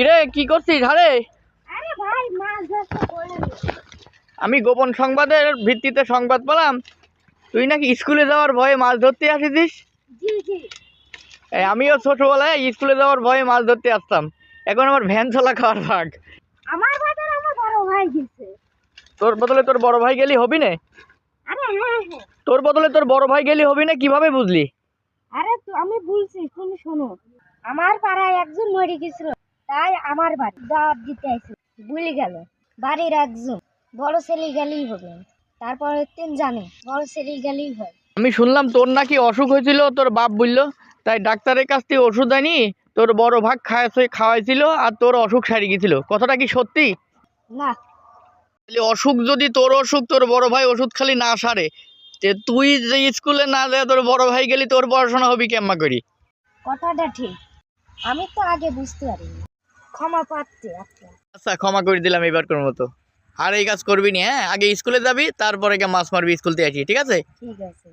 কিরে কি করছিস? আরে আরে ভাই মাছ ধরতে বললেন। আমি গোপন সংবাদের ভিত্তিতে সংবাদ পেলাম তুই নাকি স্কুলে যাওয়ার ভয়ে মাছ ধরতে আসিস। জি জি। আমিও ছোটবেলায় স্কুলে যাওয়ার ভয়ে মাছ ধরতে আসতাম, এখন আমার ভ্যান চলা খাওয়ার ভাগ। আমার বাজার আমার বড় ভাই গেছে। তোর বদলে তোর বড় ভাই গেলি হবি না? আরে হ্যাঁ হ্যাঁ। তোর বদলে তোর বড় ভাই গেলি হবি না, কিভাবে বুঝলি? আরে তো আমি বলছি, তুমি শোনো। আমার পাড়ায় একজন মরে গেছিল, তাই আমার বাড়ি দাঁত দিতে আইছিল। ভুলে গেল বাড়ির একজন বড় ছেলে গেলেই হবে, তারপরে তিন জানে বড় ছেলে গেলেই হয়। আমি শুনলাম তোর নাকি অসুখ হয়েছিল, তোর বাপ বললো, তাই ডাক্তারের কাছ থেকে ওষুধ আনি তোর বড় ভাগ খাওয়াইছিল আর তোর অসুখ সারি গেছিল। কথাটা কি সত্যি? না। তাহলে অসুখ যদি তোর অসুখ, তোর বড় ভাই ওষুধ খালি না সারে, তে তুই যে স্কুলে না যায় তোর বড় ভাই গেলি, তোর পড়াশোনা হবি কেমন করি? কথাটা ঠিক, আমি তো আগে বুঝতে পারিনি। ক্ষমা পাচ্ছি আপনার। আচ্ছা ক্ষমা করে দিলাম এবারকার মতো। আর এই কাজ করবি না, হ্যাঁ? আগে স্কুলে যাবি, তারপরে মাছ মারবি স্কুল থেকে আসি, ঠিক আছে? ঠিক আছে।